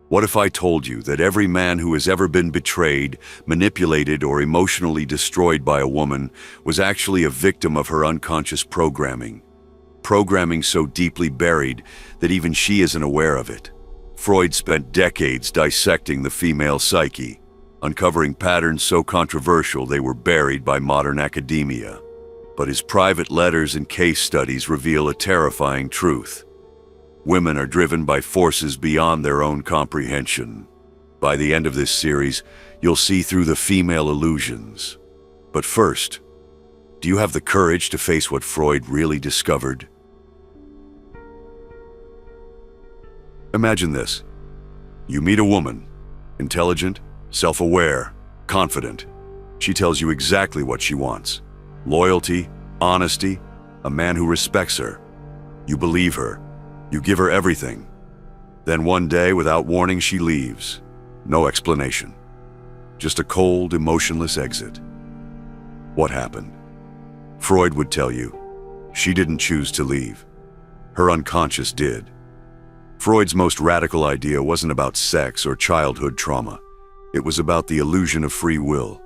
What if I told you that every man who has ever been betrayed, manipulated, or emotionally destroyed by a woman was actually a victim of her unconscious programming? Programming so deeply buried that even she isn't aware of it. Freud spent decades dissecting the female psyche, uncovering patterns so controversial they were buried by modern academia. But his private letters and case studies reveal a terrifying truth. Women are driven by forces beyond their own comprehension. By the end of this series, you'll see through the female illusions. But first, do you have the courage to face what Freud really discovered? Imagine this. You meet a woman, intelligent, self-aware, confident. She tells you exactly what she wants. Loyalty, honesty, a man who respects her. You believe her. You give her everything. Then one day, without warning, she leaves. No explanation. Just a cold, emotionless exit. What happened? Freud would tell you, she didn't choose to leave. Her unconscious did. Freud's most radical idea wasn't about sex or childhood trauma. It was about the illusion of free will.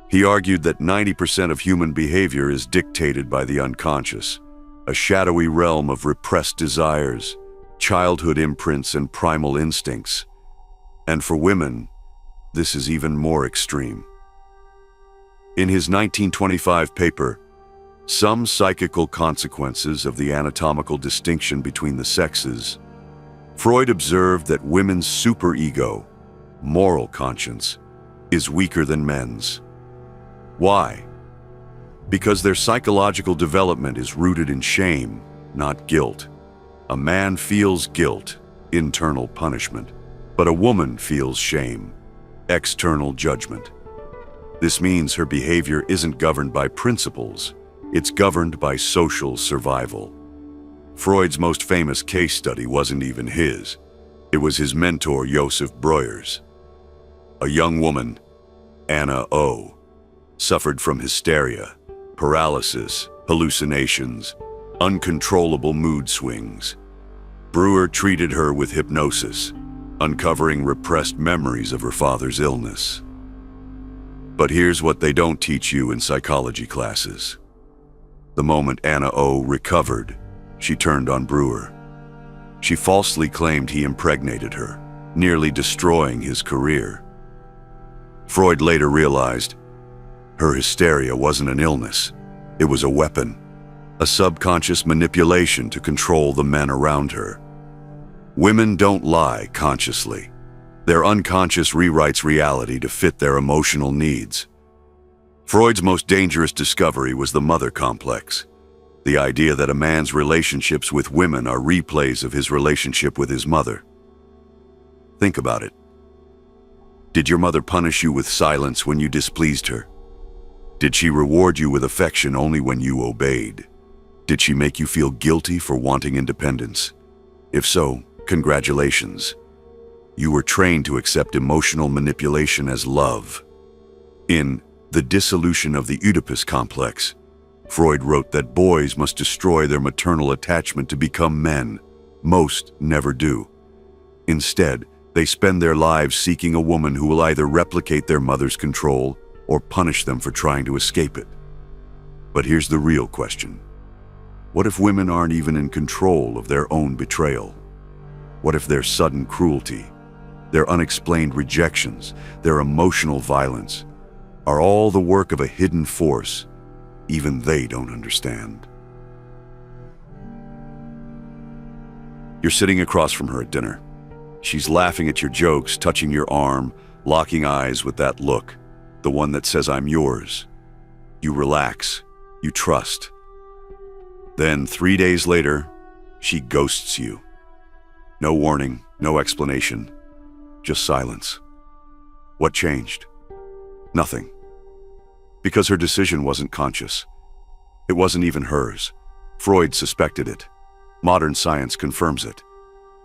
He argued that 90% of human behavior is dictated by the unconscious, a shadowy realm of repressed desires, childhood imprints, and primal instincts. And for women, this is even more extreme. In his 1925 paper, Some Psychical Consequences of the Anatomical Distinction Between the Sexes, Freud observed that women's superego, moral conscience, is weaker than men's. Why? Because their psychological development is rooted in shame, not guilt. A man feels guilt, internal punishment, but a woman feels shame, external judgment. This means her behavior isn't governed by principles, it's governed by social survival. Freud's most famous case study wasn't even his. It was his mentor, Joseph Breuer's. A young woman, Anna O., suffered from hysteria, paralysis, hallucinations, uncontrollable mood swings. Breuer treated her with hypnosis, uncovering repressed memories of her father's illness. But here's what they don't teach you in psychology classes. The moment Anna O. recovered, she turned on Breuer. She falsely claimed he impregnated her, nearly destroying his career. Freud later realized her hysteria wasn't an illness, it was a weapon, a subconscious manipulation to control the men around her. Women don't lie consciously. Their unconscious rewrites reality to fit their emotional needs. Freud's most dangerous discovery was the mother complex, the idea that a man's relationships with women are replays of his relationship with his mother. Think about it. Did your mother punish you with silence when you displeased her? Did she reward you with affection only when you obeyed? Did she make you feel guilty for wanting independence? If so, congratulations. You were trained to accept emotional manipulation as love. In The Dissolution of the Oedipus Complex, Freud wrote that boys must destroy their maternal attachment to become men. Most never do. Instead, they spend their lives seeking a woman who will either replicate their mother's control or punish them for trying to escape it. But here's the real question. What if women aren't even in control of their own betrayal? What if their sudden cruelty, their unexplained rejections, their emotional violence, are all the work of a hidden force even they don't understand? You're sitting across from her at dinner. She's laughing at your jokes, touching your arm, locking eyes with that look, the one that says, "I'm yours." You relax, you trust. Then 3 days later, she ghosts you. No warning, no explanation, just silence. What changed? Nothing. Because her decision wasn't conscious. It wasn't even hers. Freud suspected it. Modern science confirms it.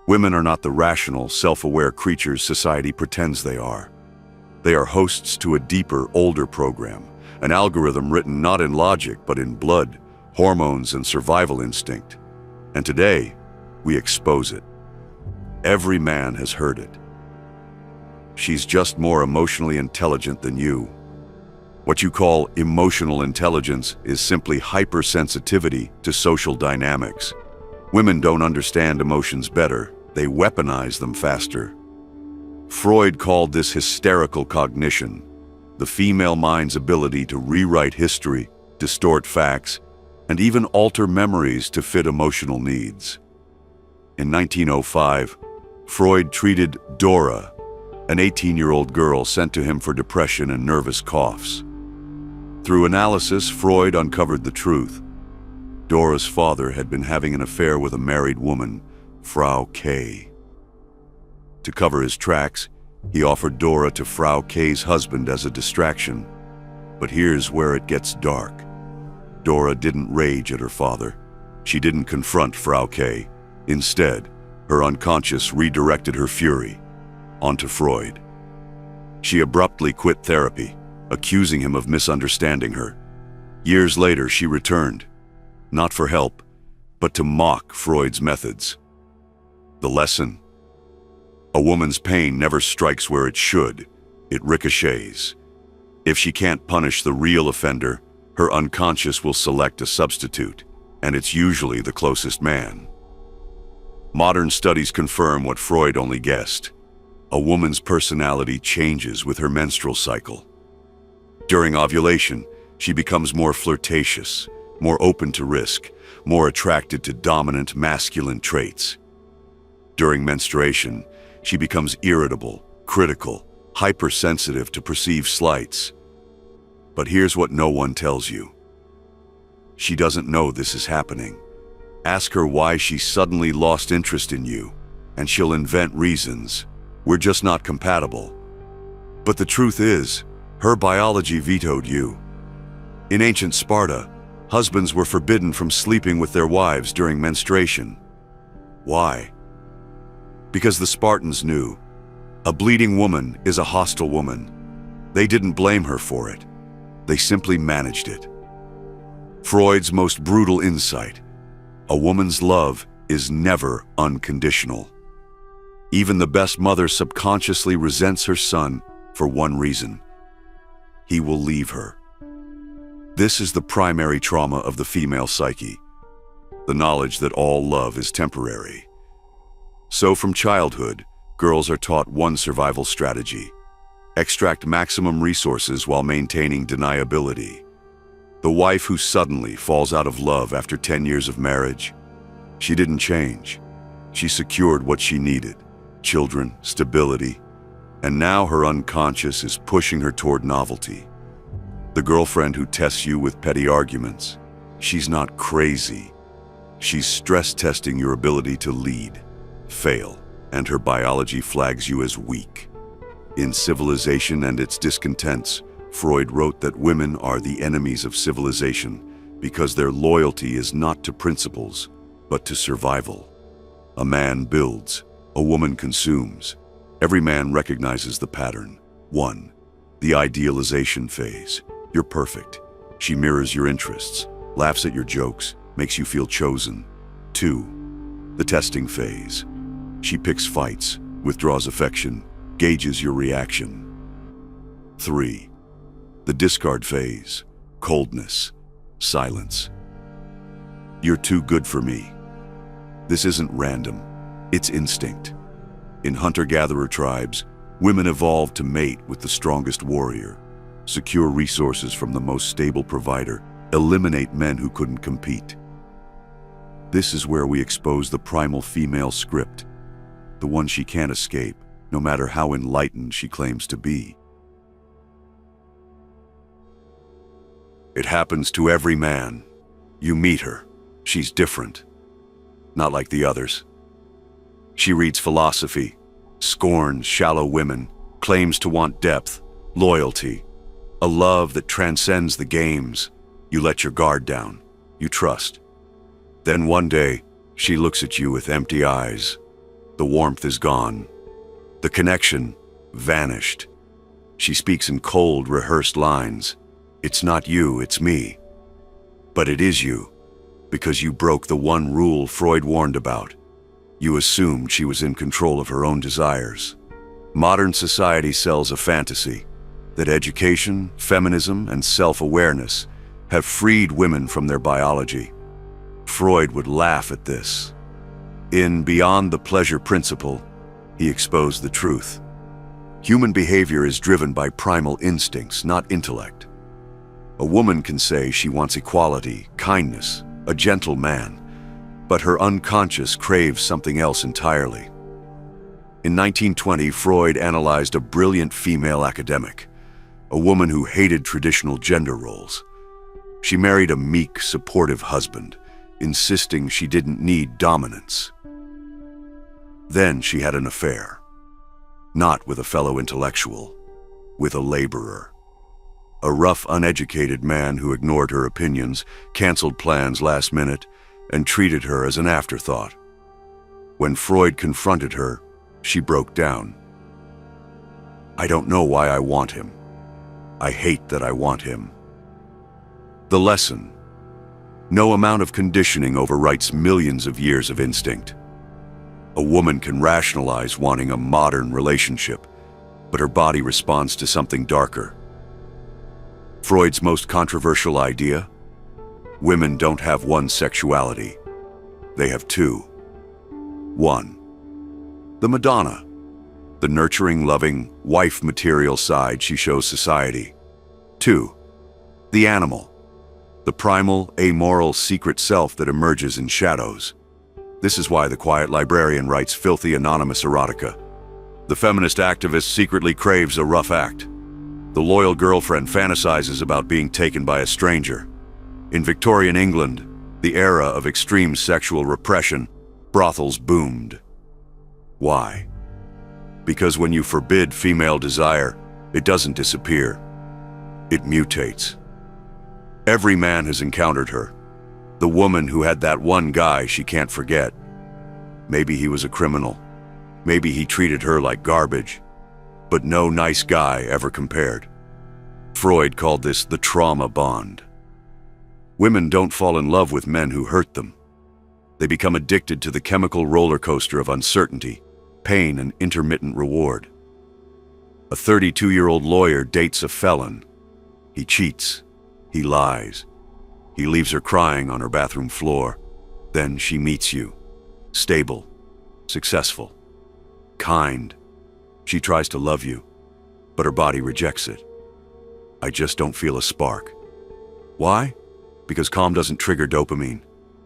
Women are not the rational, self-aware creatures society pretends they are. They are hosts to a deeper, older program, an algorithm written not in logic but in blood, hormones, and survival instinct. And today, we expose it. Every man has heard it. She's just more emotionally intelligent than you. What you call emotional intelligence is simply hypersensitivity to social dynamics. Women don't understand emotions better, they weaponize them faster. Freud called this hysterical cognition, the female mind's ability to rewrite history, distort facts, and even alter memories to fit emotional needs. In 1905, Freud treated Dora, an 18-year-old girl sent to him for depression and nervous coughs. Through analysis, Freud uncovered the truth. Dora's father had been having an affair with a married woman, Frau K. To cover his tracks, he offered Dora to Frau K's husband as a distraction. But here's where it gets dark. Dora didn't rage at her father. She didn't confront Frau K. Instead, her unconscious redirected her fury onto Freud. She abruptly quit therapy, accusing him of misunderstanding her. Years later, she returned, not for help, but to mock Freud's methods. The lesson? A woman's pain never strikes where it should. It ricochets. If she can't punish the real offender, her unconscious will select a substitute, and it's usually the closest man. Modern studies confirm what Freud only guessed. A woman's personality changes with her menstrual cycle. During ovulation, she becomes more flirtatious, more open to risk, more attracted to dominant masculine traits. During menstruation, she becomes irritable, critical, hypersensitive to perceived slights. But here's what no one tells you. She doesn't know this is happening. Ask her why she suddenly lost interest in you, and she'll invent reasons. We're just not compatible. But the truth is, her biology vetoed you. In ancient Sparta, husbands were forbidden from sleeping with their wives during menstruation. Why? Because the Spartans knew a bleeding woman is a hostile woman. They didn't blame her for it. They simply managed it. Freud's most brutal insight: a woman's love is never unconditional. Even the best mother subconsciously resents her son for one reason: he will leave her. This is the primary trauma of the female psyche, the knowledge that all love is temporary. So from childhood, girls are taught one survival strategy: extract maximum resources while maintaining deniability. The wife who suddenly falls out of love after 10 years of marriage, she didn't change. She secured what she needed: children, stability, and now her unconscious is pushing her toward novelty. The girlfriend who tests you with petty arguments, she's not crazy. She's stress testing your ability to lead, fail, and her biology flags you as weak. In Civilization and Its Discontents, Freud wrote that women are the enemies of civilization because their loyalty is not to principles, but to survival. A man builds, a woman consumes. Every man recognizes the pattern. 1. The idealization phase. You're perfect. She mirrors your interests, laughs at your jokes, makes you feel chosen. 2. The testing phase. She picks fights, withdraws affection, gauges your reaction. 3. The discard phase. Coldness, silence. You're too good for me. This isn't random, it's instinct. In hunter-gatherer tribes, women evolved to mate with the strongest warrior, secure resources from the most stable provider, eliminate men who couldn't compete. This is where we expose the primal female script, the one she can't escape, no matter how enlightened she claims to be. It happens to every man. You meet her. She's different. Not like the others. She reads philosophy, scorns shallow women, claims to want depth, loyalty, a love that transcends the games. You let your guard down. You trust. Then one day, she looks at you with empty eyes. The warmth is gone. The connection vanished. She speaks in cold, rehearsed lines. It's not you, it's me. But it is you, because you broke the one rule Freud warned about. You assumed she was in control of her own desires. Modern society sells a fantasy that education, feminism, and self-awareness have freed women from their biology. Freud would laugh at this. In Beyond the Pleasure Principle, he exposed the truth. Human behavior is driven by primal instincts, not intellect. A woman can say she wants equality, kindness, a gentle man, but her unconscious craves something else entirely. In 1920, Freud analyzed a brilliant female academic, a woman who hated traditional gender roles. She married a meek, supportive husband, insisting she didn't need dominance. Then she had an affair. Not with a fellow intellectual, with a laborer. A rough, uneducated man who ignored her opinions, canceled plans last minute, and treated her as an afterthought. When Freud confronted her, she broke down. I don't know why I want him. I hate that I want him. The lesson: no amount of conditioning overwrites millions of years of instinct. A woman can rationalize wanting a modern relationship, but her body responds to something darker. Freud's most controversial idea: women don't have one sexuality. They have two. One, the Madonna, the nurturing, loving, wife-material side she shows society. Two, the animal, the primal, amoral, secret self that emerges in shadows. This is why the quiet librarian writes filthy, anonymous erotica. The feminist activist secretly craves a rough act. The loyal girlfriend fantasizes about being taken by a stranger. In Victorian England, the era of extreme sexual repression, brothels boomed. Why? Because when you forbid female desire, it doesn't disappear. It mutates. Every man has encountered her. The woman who had that one guy she can't forget. Maybe he was a criminal. Maybe he treated her like garbage. But no nice guy ever compared. Freud called this the trauma bond. Women don't fall in love with men who hurt them. They become addicted to the chemical roller coaster of uncertainty, pain, and intermittent reward. A 32-year-old lawyer dates a felon. He cheats. He lies. He leaves her crying on her bathroom floor. Then she meets you. Stable. Successful. Kind. She tries to love you, but her body rejects it. I just don't feel a spark. Why? Because calm doesn't trigger dopamine.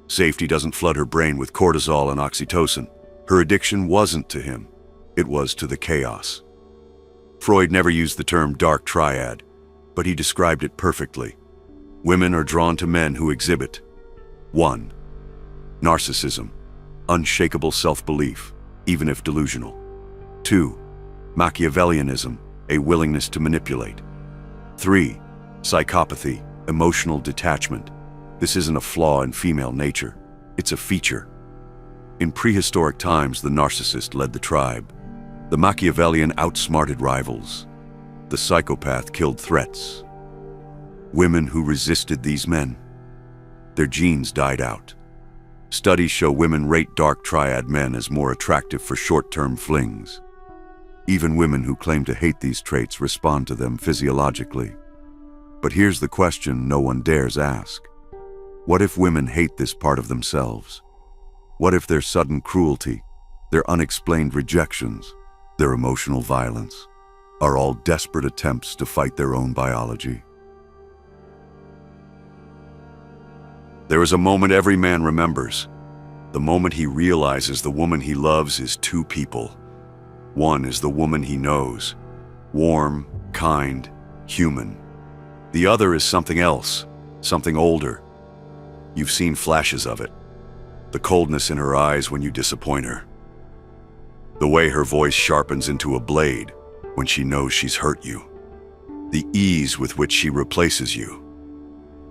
Safety doesn't flood her brain with cortisol and oxytocin. Her addiction wasn't to him. It was to the chaos. Freud never used the term dark triad, but he described it perfectly. Women are drawn to men who exhibit 1. Narcissism, unshakable self-belief, even if delusional. 2. Machiavellianism, a willingness to manipulate. 3. Psychopathy, emotional detachment. This isn't a flaw in female nature, it's a feature. In prehistoric times, the narcissist led the tribe. The Machiavellian outsmarted rivals. The psychopath killed threats. Women who resisted these men, their genes died out. Studies show women rate dark triad men as more attractive for short-term flings. Even women who claim to hate these traits respond to them physiologically. But here's the question no one dares ask. What if women hate this part of themselves? What if their sudden cruelty, their unexplained rejections, their emotional violence, are all desperate attempts to fight their own biology? There is a moment every man remembers. The moment he realizes the woman he loves is two people. One is the woman he knows, warm, kind, human. The other is something else, something older. You've seen flashes of it. The coldness in her eyes when you disappoint her. The way her voice sharpens into a blade when she knows she's hurt you. The ease with which she replaces you,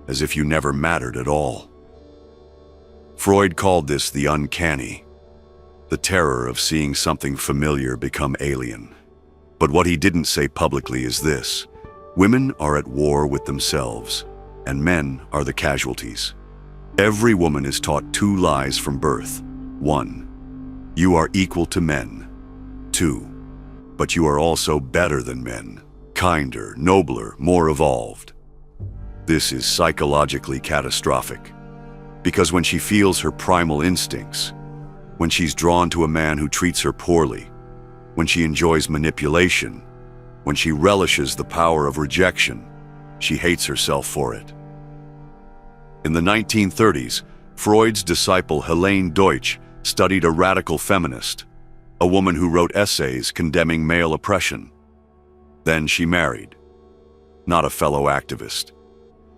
as if you never mattered at all. Freud called this the uncanny, the terror of seeing something familiar become alien. But what he didn't say publicly is this: women are at war with themselves, and men are the casualties. Every woman is taught two lies from birth. 1. You are equal to men. 2. But you are also better than men. Kinder, nobler, more evolved. This is psychologically catastrophic. Because when she feels her primal instincts, when she's drawn to a man who treats her poorly, when she enjoys manipulation, when she relishes the power of rejection, she hates herself for it. In the 1930s, Freud's disciple Helene Deutsch studied a radical feminist, a woman who wrote essays condemning male oppression. Then she married. Not a fellow activist.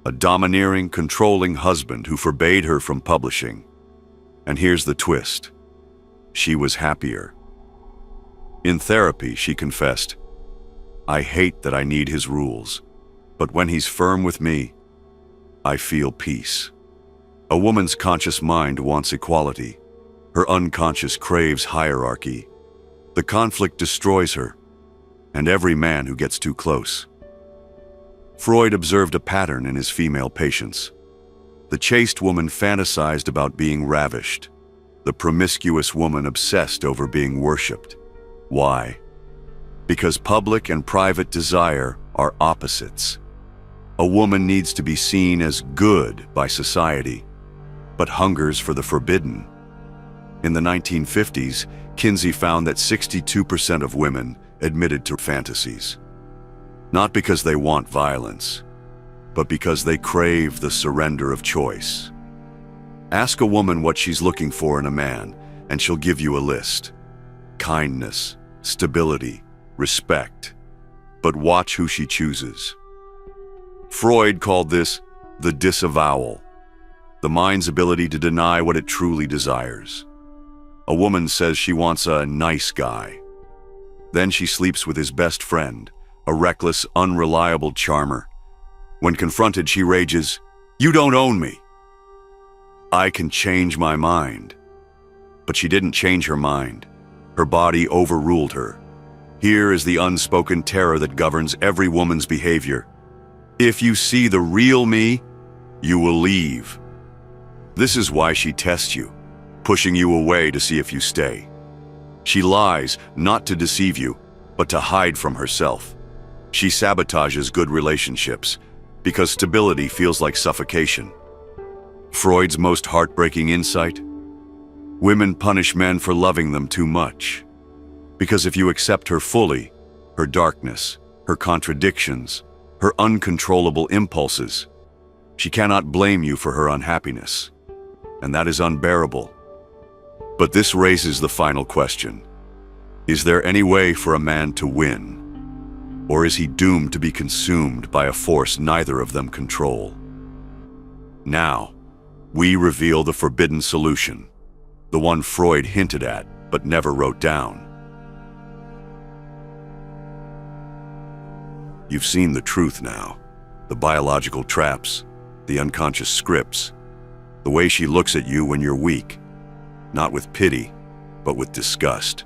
A domineering, controlling husband who forbade her from publishing. And here's the twist. She was happier. In therapy, she confessed, "I hate that I need his rules, but when he's firm with me, I feel peace." A woman's conscious mind wants equality. Her unconscious craves hierarchy. The conflict destroys her, and every man who gets too close. Freud observed a pattern in his female patients. The chaste woman fantasized about being ravished. The promiscuous woman obsessed over being worshipped. Why? Because public and private desire are opposites. A woman needs to be seen as good by society, but hungers for the forbidden. In the 1950s, Kinsey found that 62% of women admitted to fantasies. Not because they want violence, but because they crave the surrender of choice. Ask a woman what she's looking for in a man, and she'll give you a list. Kindness, stability, respect. But watch who she chooses. Freud called this the disavowal, the mind's ability to deny what it truly desires. A woman says she wants a nice guy. Then she sleeps with his best friend, a reckless, unreliable charmer. When confronted, she rages, "You don't own me." I can change my mind. But she didn't change her mind. Her body overruled her. Here is the unspoken terror that governs every woman's behavior. If you see the real me, you will leave. This is why she tests you, pushing you away to see if you stay. She lies, not to deceive you, but to hide from herself. She sabotages good relationships, because stability feels like suffocation. Freud's most heartbreaking insight? Women punish men for loving them too much. Because if you accept her fully, her darkness, her contradictions, her uncontrollable impulses, she cannot blame you for her unhappiness. And that is unbearable. But this raises the final question. Is there any way for a man to win? Or is he doomed to be consumed by a force neither of them control? Now, we reveal the forbidden solution, the one Freud hinted at but never wrote down. You've seen the truth now, the biological traps, the unconscious scripts, the way she looks at you when you're weak, not with pity, but with disgust.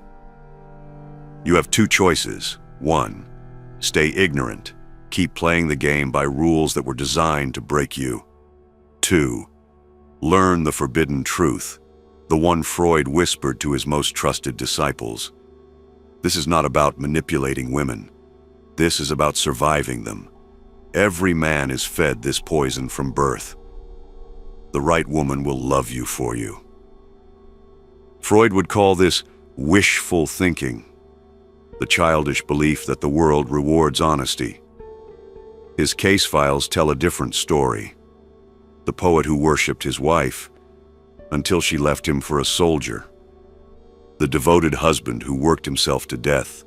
You have two choices. 1, stay ignorant, keep playing the game by rules that were designed to break you. 2, learn the forbidden truth, the one Freud whispered to his most trusted disciples. This is not about manipulating women. This is about surviving them. Every man is fed this poison from birth. The right woman will love you for you. Freud would call this wishful thinking, the childish belief that the world rewards honesty. His case files tell a different story. The poet who worshipped his wife until she left him for a soldier. The devoted husband who worked himself to death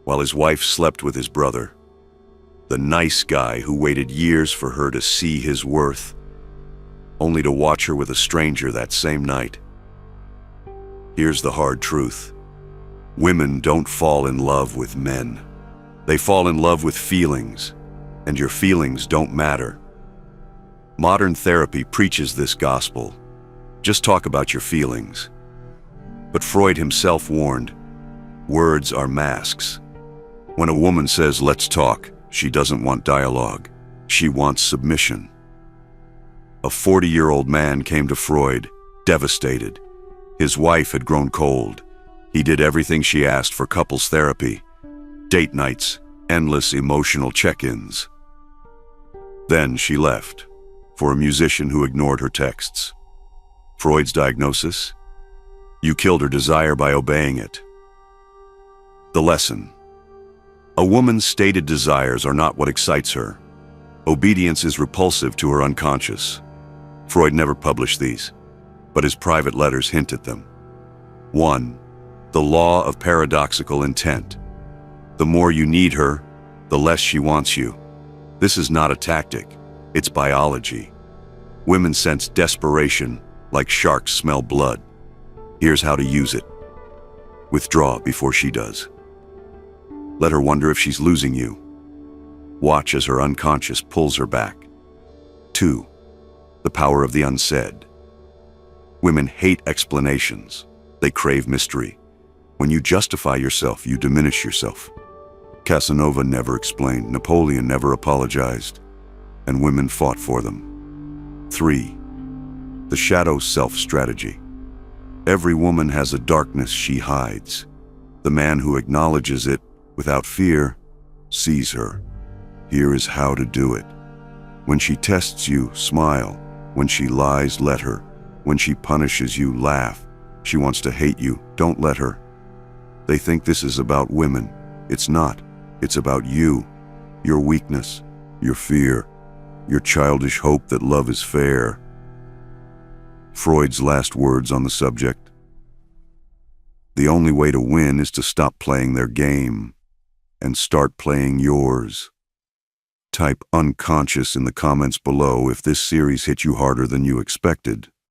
while his wife slept with his brother. The nice guy who waited years for her to see his worth, only to watch her with a stranger that same night. Here's the hard truth. Women don't fall in love with men. They fall in love with feelings, and your feelings don't matter. Modern therapy preaches this gospel. Just talk about your feelings. But Freud himself warned, words are masks. When a woman says, "Let's talk," she doesn't want dialogue. She wants submission. A 40-year-old man came to Freud, devastated. His wife had grown cold. He did everything she asked for couples therapy, date nights, endless emotional check-ins. Then she left, for a musician who ignored her texts. Freud's diagnosis? You killed her desire by obeying it. The lesson. A woman's stated desires are not what excites her. Obedience is repulsive to her unconscious. Freud never published these, but his private letters hint at them. 1. The law of paradoxical intent. The more you need her, the less she wants you. This is not a tactic, it's biology. Women sense desperation like sharks smell blood. Here's how to use it. Withdraw before she does. Let her wonder if she's losing you. Watch as her unconscious pulls her back. 2. The power of the unsaid. Women hate explanations. They crave mystery. When you justify yourself, you diminish yourself. Casanova never explained, Napoleon never apologized, and women fought for them. 3. The shadow self strategy. Every woman has a darkness she hides. The man who acknowledges it without fear sees her. Here is how to do it. When she tests you, smile. When she lies, let her. When she punishes you, laugh. She wants to hate you, don't let her. They think this is about women. It's not. It's about you, your weakness, your fear, your childish hope that love is fair. Freud's last words on the subject. The only way to win is to stop playing their game and start playing yours. Type unconscious in the comments below if this series hit you harder than you expected.